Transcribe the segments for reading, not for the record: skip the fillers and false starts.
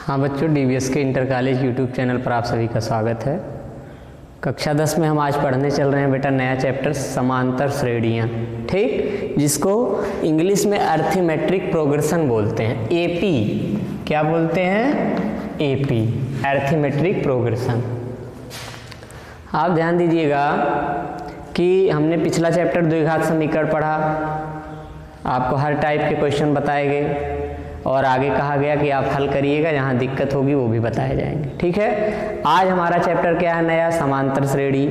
हाँ बच्चों, डीवीएस के इंटर कॉलेज यूट्यूब चैनल पर आप सभी का स्वागत है। कक्षा 10 में हम आज पढ़ने चल रहे हैं बेटा नया चैप्टर समांतर श्रेणियाँ, ठीक, जिसको इंग्लिश में अर्थमेट्रिक प्रोग्रेशन बोलते हैं। एपी क्या बोलते हैं? AP, arithmetic progression. आप ध्यान दीजिएगा कि हमने पिछला चैप्टर द्विघात समीकरण पढ़ा, आपको हर टाइप के क्वेश्चन बताए गए और आगे कहा गया कि आप हल करिएगा, जहाँ दिक्कत होगी वो भी बताए जाएंगे, ठीक है। आज हमारा चैप्टर क्या है? नया समांतर श्रेणी।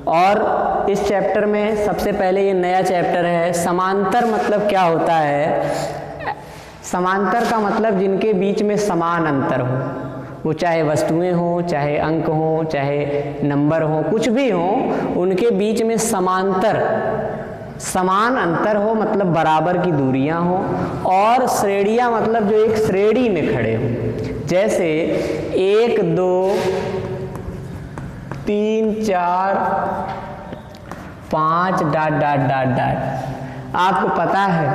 और इस चैप्टर में सबसे पहले ये नया चैप्टर है। समांतर मतलब क्या होता है? समांतर का मतलब जिनके बीच में समान अंतर हो, वो चाहे वस्तुएं हों, चाहे अंक हों, चाहे नंबर हों, कुछ भी हों, उनके बीच में समांतर, समान अंतर हो, मतलब बराबर की दूरियां हो। और श्रेणियां मतलब जो एक श्रेणी में खड़े हो, जैसे 1 2 3 4 5 ... आपको पता है,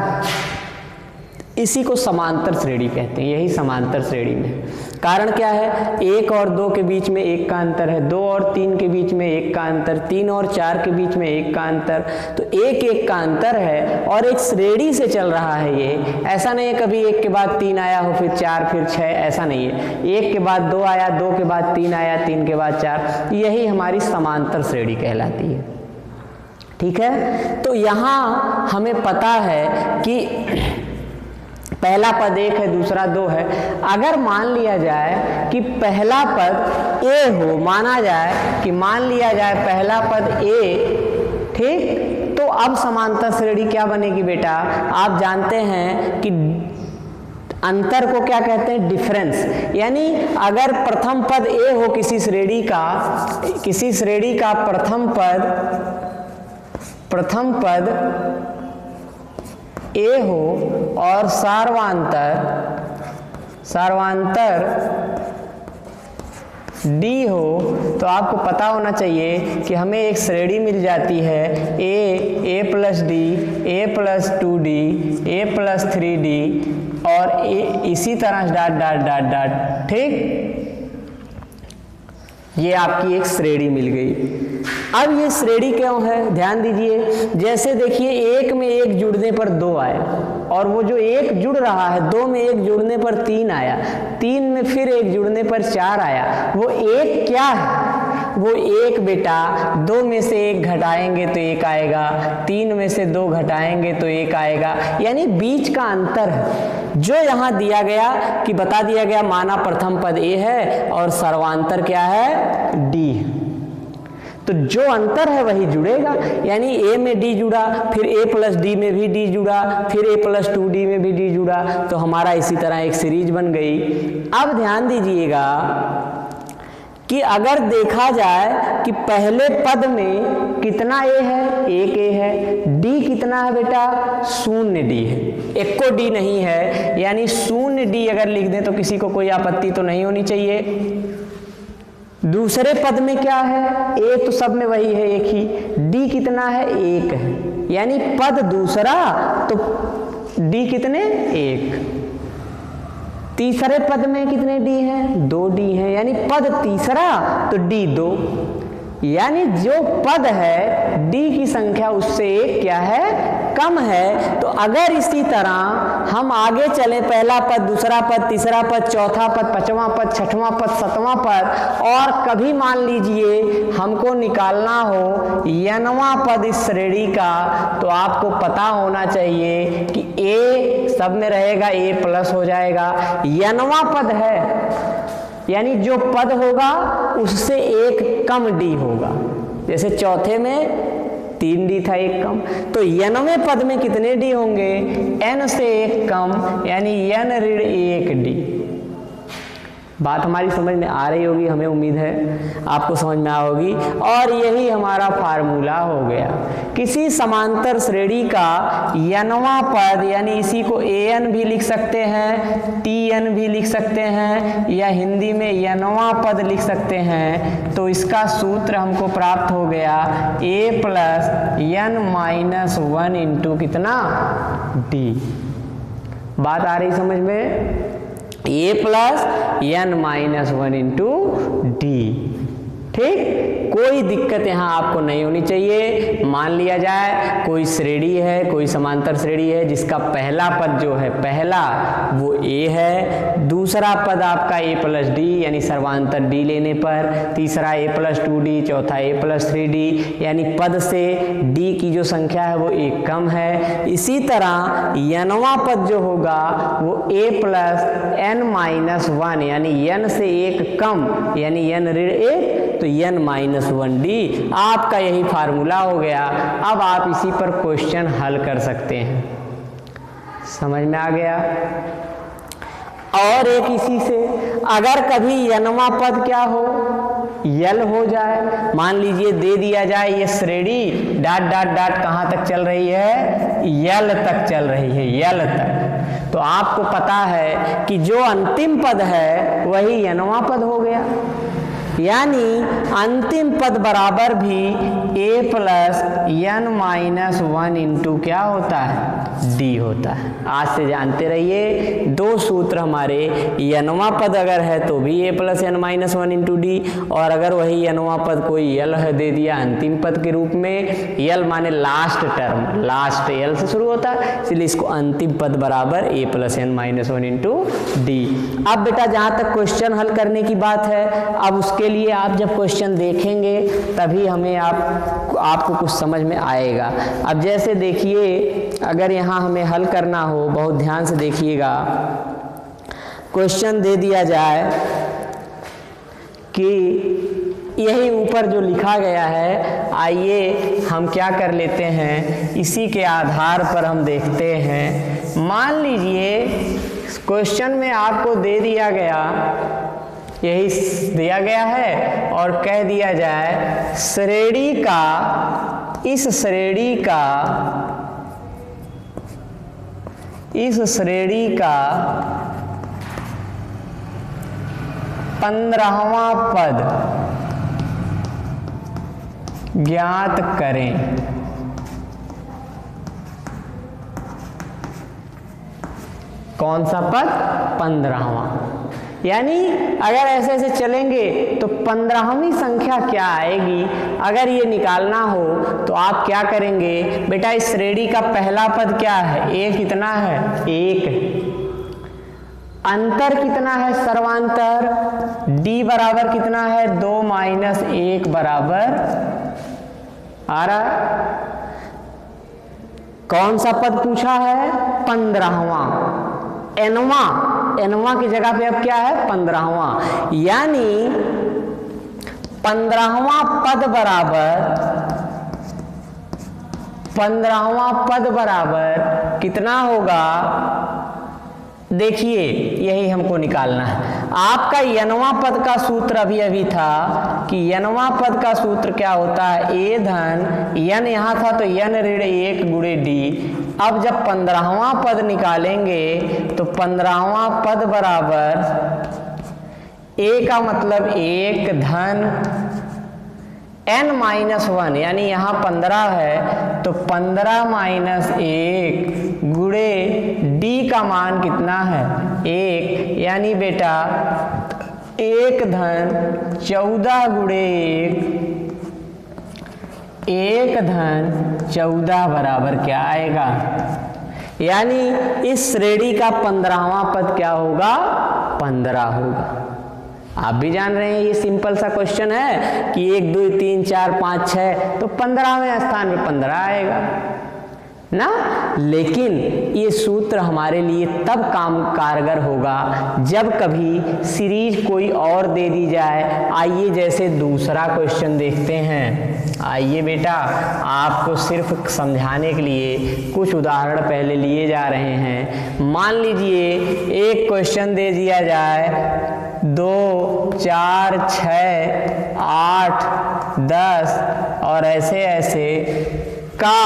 इसी को समांतर श्रेणी कहते हैं। यही समांतर श्रेणी में कारण क्या है? 1 और 2 के बीच में 1 का अंतर है, 2 और 3 के बीच में 1 का अंतर, 3 और 4 के बीच में 1 का अंतर, तो 1 का अंतर है और एक श्रेणी से चल रहा है ये। ऐसा नहीं है कभी 1 के बाद 3 आया हो, फिर 4, फिर 6, ऐसा नहीं है। 1 के बाद 2 आया, 2 के बाद 3 आया, 3 के बाद 4, यही हमारी समांतर श्रेणी कहलाती है, ठीक है। तो यहाँ हमें पता है कि पहला पद 1 है, दूसरा 2 है। अगर मान लिया जाए कि पहला पद a हो, माना जाए कि मान लिया जाए पहला पद a, ठीक, तो अब समांतर श्रेणी क्या बनेगी बेटा? आप जानते हैं कि अंतर को क्या कहते हैं? डिफरेंस। यानी अगर प्रथम पद a हो किसी श्रेणी का प्रथम पद a हो और सार्वांतर d हो, तो आपको पता होना चाहिए कि हमें एक श्रेणी मिल जाती है a plus d, a plus 2d, a plus 3d और a, इसी तरह डॉट, ठीक। ये आपकी एक श्रेणी मिल गई। अब ये श्रेणी क्यों है? ध्यान दीजिए, जैसे देखिए 1 में 1 जुड़ने पर 2 आया, और वो जो 1 जुड़ रहा है, 2 में 1 जुड़ने पर 3 आया, 3 में फिर 1 जुड़ने पर 4 आया। वो 1 क्या है? वो 1 बेटा 2 में से 1 घटाएंगे तो 1 आएगा, 3 में से 2 घटाएंगे तो 1 आएगा, यानी बीच का अंतर है जो यहाँ दिया गया कि बता दिया गया। माना प्रथम पद a है और सर्वांतर क्या है? d। तो जो अंतर है वही जुड़ेगा, यानी a में d जुड़ा, फिर a प्लस d में भी d जुड़ा, फिर a प्लस 2d में भी d जुड़ा, तो हमारा इसी तरह एक सीरीज बन गई। अब ध्यान दीजिएगा कि अगर देखा जाए कि पहले पद में कितना a है? 1 a है। d कितना है बेटा? 0 d है, एको d नहीं है, यानी 0 d अगर लिख दें तो किसी को कोई आपत्ति तो नहीं होनी चाहिए। दूसरे पद में क्या है? a तो सब में वही है, एक ही। d कितना है? 1 है, यानी पद दूसरा तो d कितने? 1। तीसरे पद में कितने d हैं? 2 d हैं, यानी पद तीसरा तो d 2, यानी जो पद है d की संख्या उससे 1 क्या है? कम है। तो अगर इसी तरह हम आगे चलें, पहला पद, दूसरा पद, तीसरा पद, चौथा पद, पांचवा पद, छठवां पद, सातवां पद, और कभी मान लीजिए हमको निकालना हो nवां पद इस श्रेणी का, तो आपको पता होना चाहिए कि a सब में रहेगा, a प्लस हो जाएगा। nवां पद है, यानी जो पद होगा उससे 1 कम d होगा। जैसे चौथे में 3d था, 1 कम, तो nवें पद में कितने d होंगे? n से 1 कम, यानी n ऋण 1d। बात हमारी समझ में आ रही होगी, हमें उम्मीद है आपको समझ में आ होगी। और यही हमारा फार्मूला हो गया। किसी समांतर श्रेणी का nवां पद, यानी इसी को an भी लिख सकते हैं, tn भी लिख सकते हैं, या हिंदी में nवां पद लिख सकते हैं, तो इसका सूत्र हमको प्राप्त हो गया a plus n minus 1 into कितना? d। बात आ रही समझ में? A plus n minus one into d. ठीक, कोई दिक्कत यहाँ आपको नहीं होनी चाहिए। मान लिया जाए कोई श्रेणी है, कोई समांतर श्रेणी है जिसका पहला पद जो है, पहला वो ए है, दूसरा पद आपका ए प्लस डी यानी सर्वांतर डी लेने पर, तीसरा ए प्लस टू डी, चौथा ए प्लस थ्री डी यानी पद से डी की जो संख्या है वो एक कम है। इसी तरह एनवां पद जो होगा वो ए प्लस एन माइनस वन यानी एन से एक कम यानी एन ऋण एक, तो एन माइनस वन डी आपका यही फार्मूला हो गया। अब आप इसी पर क्वेश्चन हल कर सकते हैं। समझ में आ गया? और एक इसी से अगर कभी एनवां पद क्या हो, यल हो जाए, मान लीजिए दे दिया जाए ये श्रेणी डॉट डॉट डॉट कहाँ तक चल रही है, यल तक चल रही है, यल तक, तो आपको पता है कि जो अंतिम पद है वही एनवां पद हो गया। यानी अंतिम पद बराबर भी a plus n minus one into क्या होता है, डी होता है। आज से जानते रहिए दो सूत्र हमारे, एनवां पद अगर है तो भी a plus n minus one into d, और अगर वही एनवां पद कोई यल है दे दिया अंतिम पद के रूप में, यल माने लास्ट टर्म, लास्ट यल से शुरू होता है, इसलिए इसको अंतिम पद बराबर a plus n minus one into d. अब बेटा जहाँ तक क्वेश्चन हल करने की बात है, अब उसके लिए आप जब क्वेश्चन देखेंगे तभी हमें आपको कुछ समझ में आएगा। अब जैसे देखिए अगर यहाँ हमें हल करना हो, बहुत ध्यान से देखिएगा, क्वेश्चन दे दिया जाए कि यही ऊपर जो लिखा गया है, आइए हम क्या कर लेते हैं, इसी के आधार पर हम देखते हैं। मान लीजिए क्वेश्चन में आपको दे दिया गया, यही दिया गया है और कह दिया जाए श्रेणी का, इस श्रेणी का 15वां पद ज्ञात करें। कौन सा पद? 15वां। यानी अगर ऐसे ऐसे चलेंगे तो 15वीं संख्या क्या आएगी, अगर ये निकालना हो तो आप क्या करेंगे बेटा, इस श्रेणी का पहला पद क्या है, ए कितना है, एक, अंतर कितना है, सर्वांतर, डी बराबर कितना है, 2 माइनस 1 बराबर आ रहा। कौन सा पद पूछा है, 15वां, एनवां की जगह पे अब क्या है, 15वां, यानी 15वां पद बराबर कितना होगा, देखिए यही हमको निकालना है। आपका एनवां पद का सूत्र अभी था कि एनवां पद का सूत्र क्या होता है, ए धन एन, यहाँ था तो एन ऋण 1 गुणे डी। अब जब 15वां पद निकालेंगे तो 15वां पद बराबर ए का मतलब 1 धन n माइनस 1, यानी यहाँ 15 है तो 15 माइनस 1 गुणे d का मान कितना है, 1, यानी बेटा 1 धन 14 गुणे 1 धन 14 बराबर क्या आएगा, यानी इस श्रेणी का 15वां पद क्या होगा, 15 होगा। आप भी जान रहे हैं ये सिंपल सा क्वेश्चन है कि 1 2 3 4 5 6 तो 15वें स्थान पे 15 आएगा ना। लेकिन ये सूत्र हमारे लिए तब काम कारगर होगा जब कभी सीरीज कोई और दे दी जाए। आइए जैसे दूसरा क्वेश्चन देखते हैं। आइए बेटा, आपको सिर्फ समझाने के लिए कुछ उदाहरण पहले लिए जा रहे हैं। मान लीजिए एक क्वेश्चन दे दिया जाए 2 4 6 8 10 और ऐसे ऐसे का,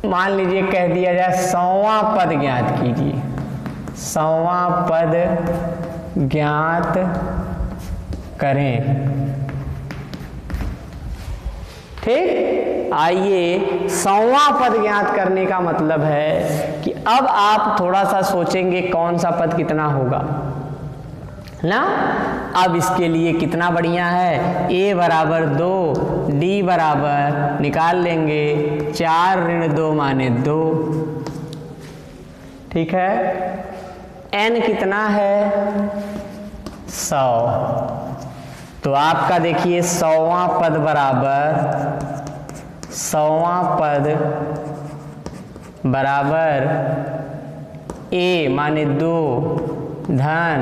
मान लीजिए कह दिया जाए 100वां पद ज्ञात कीजिए, 100वां पद ज्ञात करें। ठीक, आइए 100वां पद ज्ञात करने का मतलब है कि अब आप थोड़ा सा सोचेंगे कौन सा पद कितना होगा ना। अब इसके लिए कितना बढ़िया है, a बराबर 2, d बराबर निकाल लेंगे 4 ऋण 2 माने 2, ठीक है। n कितना है 100, तो आपका देखिए 100वां पद बराबर 100वां पद बराबर a माने 2 धन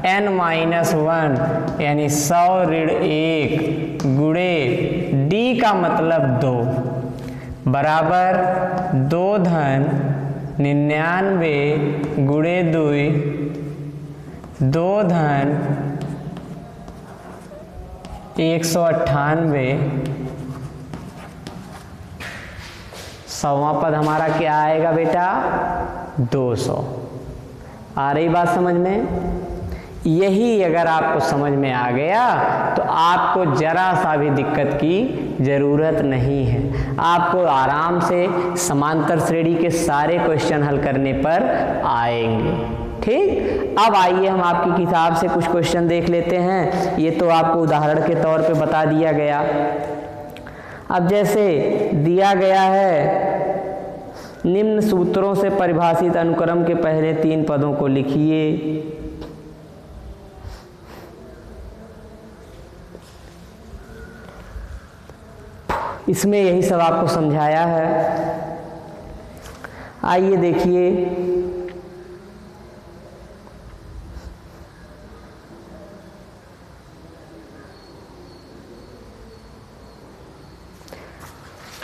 n माइनस 1 यानी 100 ऋण 1 गुणे d का मतलब 2 बराबर 2 धन 99 गुणे 2 धन 198। 100वां पद हमारा क्या आएगा बेटा 200। आ रही बात समझ में? यही अगर आपको समझ में आ गया तो आपको जरा सा भी दिक्कत की ज़रूरत नहीं है, आपको आराम से समांतर श्रेणी के सारे क्वेश्चन हल करने पर आएंगे। ठीक, अब आइए हम आपकी किताब से कुछ क्वेश्चन देख लेते हैं। ये तो आपको उदाहरण के तौर पे बता दिया गया। अब जैसे दिया गया है निम्न सूत्रों से परिभाषित अनुक्रम के पहले 3 पदों को लिखिए। इसमें यही सब आपको समझाया है। आइए देखिए,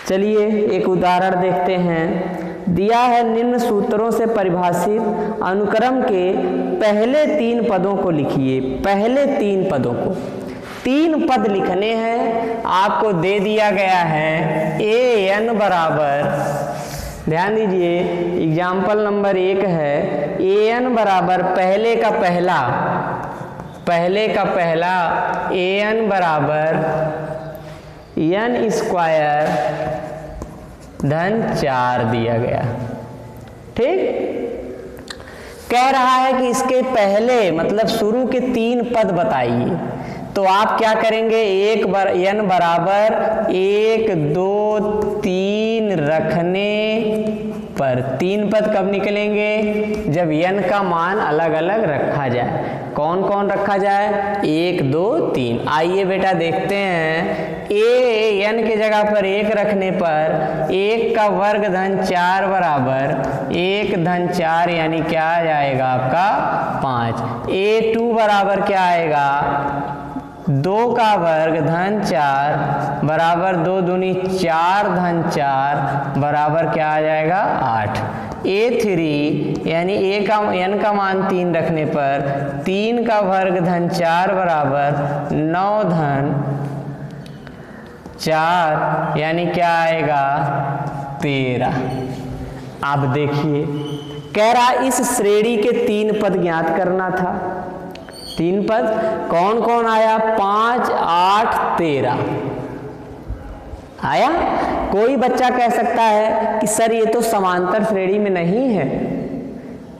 चलिए एक उदाहरण देखते हैं। दिया है निम्न सूत्रों से परिभाषित अनुक्रम के पहले 3 पदों को लिखिए। पहले 3 पदों को, 3 पद लिखने हैं। आपको दे दिया गया है an बराबर, ध्यान दीजिए एग्जाम्पल नंबर 1 है an बराबर पहले का पहला an बराबर n स्क्वायर धन 4 दिया गया। ठीक, कह रहा है कि इसके पहले मतलब शुरू के 3 पद बताइए। तो आप क्या करेंगे, n बराबर 1 2 3 रखने पर 3 पद कब निकलेंगे, जब n का मान अलग अलग रखा जाए। कौन कौन रखा जाए, 1 2 3। आइए बेटा देखते हैं। n के जगह पर 1 रखने पर 1 का वर्ग धन 4 बराबर 1 धन 4 यानी क्या आ जाएगा आपका 5। a2 बराबर क्या आएगा 2 का वर्ग धन 4 बराबर 2 दूनी 4 धन 4 बराबर क्या आ जाएगा 8। a3 यानी n का मान 3 रखने पर 3 का वर्ग धन 4 बराबर 9 धन 4 यानी क्या आएगा 13। अब देखिए कह रहा इस श्रेणी के 3 पद ज्ञात करना था। 3 पद कौन कौन आया, 5 8 13 आया। कोई बच्चा कह सकता है कि सर ये तो समांतर श्रेणी में नहीं है।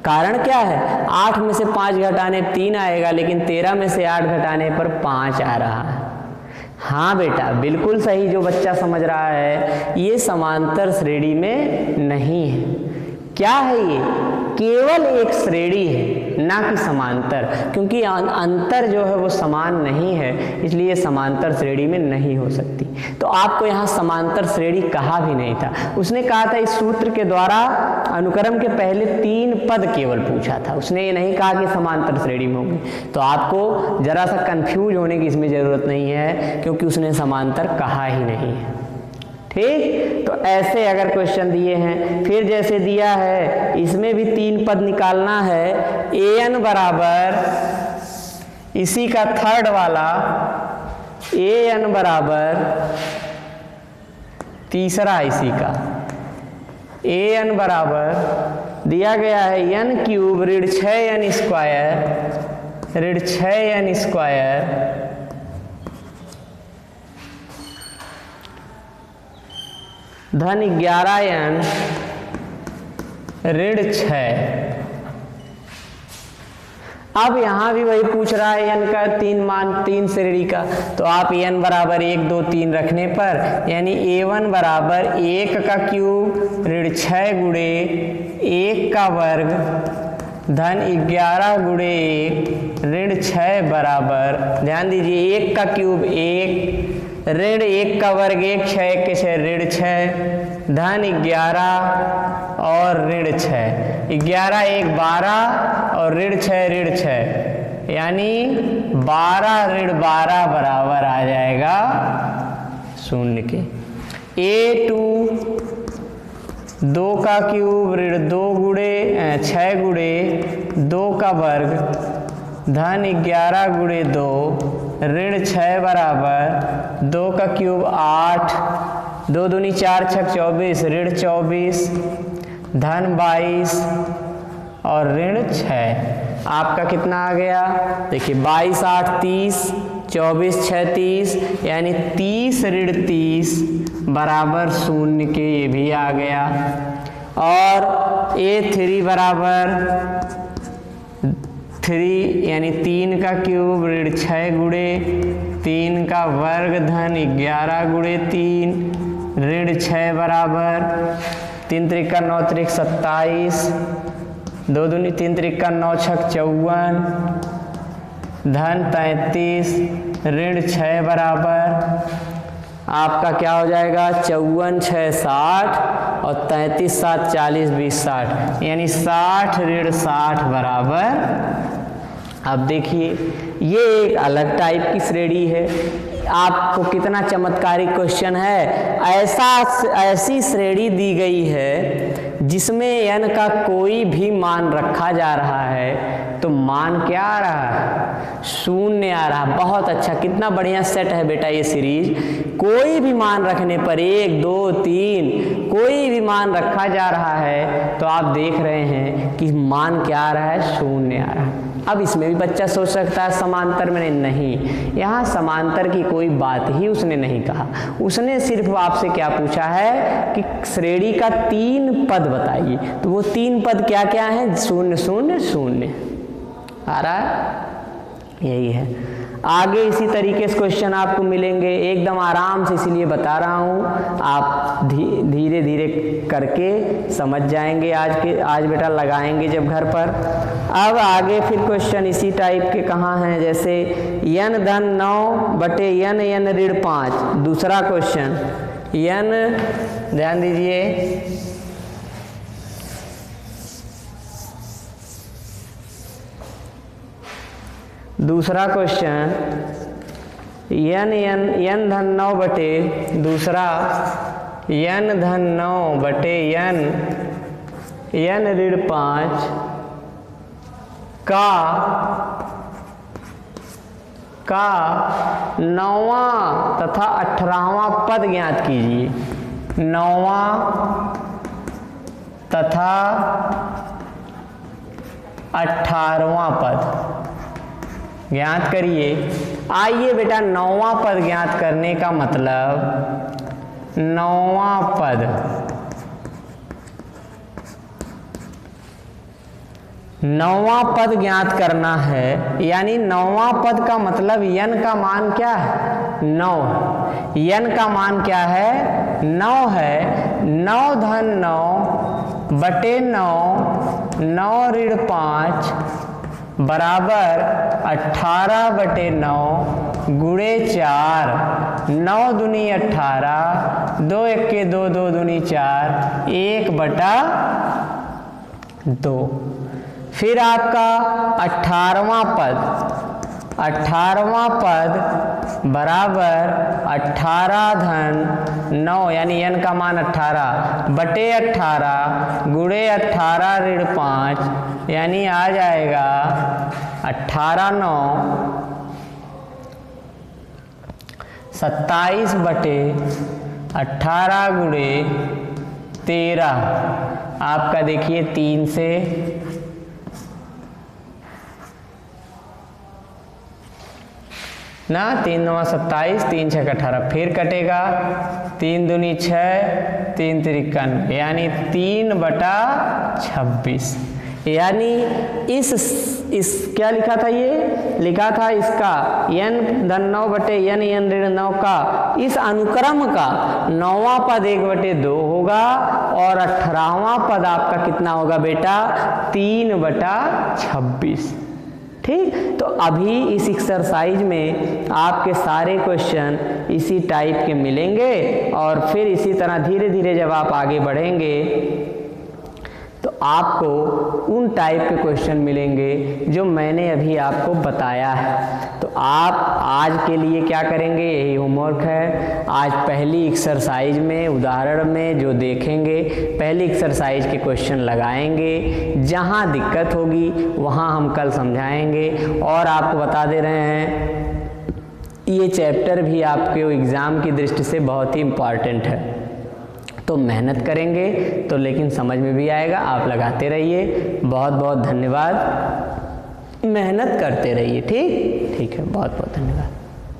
कारण क्या है, 8 में से 5 घटाने 3 आएगा, लेकिन 13 में से 8 घटाने पर 5 आ रहा है। हाँ बेटा बिल्कुल सही, जो बच्चा समझ रहा है ये समांतर श्रेणी में नहीं है। क्या है ये, केवल एक श्रेणी है ना कि समांतर, क्योंकि अंतर जो है वो समान नहीं है, इसलिए समांतर श्रेणी में नहीं हो सकती। तो आपको यहाँ समांतर श्रेणी कहा भी नहीं था, उसने कहा था इस सूत्र के द्वारा अनुक्रम के पहले 3 पद केवल पूछा था, उसने ये नहीं कहा कि समांतर श्रेणी में होंगे। तो आपको जरा सा कंफ्यूज होने की इसमें ज़रूरत नहीं है, क्योंकि उसने समांतर कहा ही नहीं है। ठीक, तो ऐसे अगर क्वेश्चन दिए हैं, फिर जैसे दिया है इसमें भी 3 पद निकालना है। an बराबर इसी का थर्ड वाला an बराबर तीसरा इसी का an बराबर दिया गया है n क्यूब ऋण 6n स्क्वायर ऋण 6n स्क्वायर धन 11n ऋण 6। अब यहाँ भी वही पूछ रहा है n का 3 मान, 3 श्रेणी का, तो आप n बराबर 1 2 3 रखने पर यानी a1 बराबर 1 का क्यूब ऋण 6 गुणे 1 का वर्ग धन 11 गुणे 1 ऋण 6 बराबर, ध्यान दीजिए 1 का क्यूब 1 ऋण 1 का वर्ग 1 6 के 6 ऋण 6 धन 11 और ऋण 6, 11 1 12 और ऋण 6 यानी 12 ऋण 12 बराबर आ जाएगा 0 के। a2 2 का क्यूब ऋण 2 गुणे 6 गुणे 2 का वर्ग धन 11 गुणे 2 ऋण 6 बराबर 2 का क्यूब 8 2 दूनी 4 6 24 ऋण 24 धन 22 और ऋण 6। आपका कितना आ गया, देखिए 22 8 30 24 6 30 यानी 30 ऋण 30 बराबर 0 के, ये भी आ गया। और a3 बराबर 3 यानी 3 का क्यूब ऋण 6 गुणे 3 का वर्ग धन 11 गुणे 3 ऋण 6 बराबर 3 त्रिका 9 त्रिक 27 2 दूनी 3 त्रिका 9 छक 54 धन 33 ऋण 6 बराबर आपका क्या हो जाएगा 54 6 60 और 33 7 40 20 60 यानी 60 ऋण 60 बराबर। अब देखिए ये एक अलग टाइप की श्रेणी है। आपको कितना चमत्कारिक क्वेश्चन है, ऐसी श्रेणी दी गई है जिसमें n का कोई भी मान रखा जा रहा है तो मान क्या आ रहा है 0 आ रहा है। बहुत अच्छा, कितना बढ़िया सेट है बेटा ये सीरीज। कोई भी मान रखने पर 1 2 3 कोई भी मान रखा जा रहा है तो आप देख रहे हैं कि मान क्या आ रहा है 0 आ रहा है। अब इसमें भी बच्चा सोच सकता है समांतर में, नहीं, यहाँ समांतर की कोई बात ही उसने नहीं कहा। उसने सिर्फ आपसे क्या पूछा है कि श्रेणी का 3 पद बताइए, तो वो 3 पद क्या क्या हैं 0 0 0 आ रहा है, यही है। आगे इसी तरीके से क्वेश्चन आपको मिलेंगे एकदम आराम से, इसीलिए बता रहा हूँ, आप धीरे धीरे करके समझ जाएंगे। आज बेटा लगाएंगे जब घर पर। अब आगे फिर क्वेश्चन इसी टाइप के कहाँ हैं, जैसे n धन 9 बटे n ऋण 5। दूसरा क्वेश्चन n, ध्यान दीजिए, दूसरा क्वेश्चन n धन 9 बटे दूसरा n धन 9 बटे n ऋण 5 का 9वां तथा 18वां पद ज्ञात कीजिए। 9वां तथा 18वां पद ज्ञात करिए। आइए बेटा 9वां पद ज्ञात करने का मतलब 9वां पद, 9वां पद ज्ञात करना है, यानी 9वां पद का मतलब n का मान क्या है 9, n का मान क्या है 9 है। 9 धन 9 बटे 9 ऋण 5 बराबर 18 बटे 9 गुणे 4, 9 दूनी 18, 2 1 2 2 दूनी 4, 1 बटा 2। फिर आपका 18वां पद बराबर 18 धन 9 यानी n का मान 18 बटे 18 गुणे 18 ऋण 5 यानी आ जाएगा 18 9 27 बटे 18 गुणे 13। आपका देखिए 3 से ना, 3 9 27, 3 6 18, फिर कटेगा 3 दूनी 6, 3 तिरिका 9, यानी 3/26। यानी इस क्या लिखा था, ये लिखा था इसका n(9/n(n)9) का इस अनुक्रम का 9वां पद 1/2 होगा और 18वां पद आपका कितना होगा बेटा, 3/26। ठीक, तो अभी इस एक्सरसाइज में आपके सारे क्वेश्चन इसी टाइप के मिलेंगे और फिर इसी तरह धीरे धीरे जब आप आगे बढ़ेंगे तो आपको उन टाइप के क्वेश्चन मिलेंगे जो मैंने अभी आपको बताया है। तो आप आज के लिए क्या करेंगे, यही होमवर्क है। आज पहली एक्सरसाइज में उदाहरण में जो देखेंगे, पहली एक्सरसाइज के क्वेश्चन लगाएंगे, जहाँ दिक्कत होगी वहाँ हम कल समझाएंगे। और आपको बता दे रहे हैं ये चैप्टर भी आपके एग्ज़ाम की दृष्टि से बहुत ही इम्पॉर्टेंट है, तो मेहनत करेंगे तो लेकिन समझ में भी आएगा। आप लगाते रहिए। बहुत बहुत धन्यवाद, मेहनत करते रहिए। ठीक है, बहुत बहुत धन्यवाद।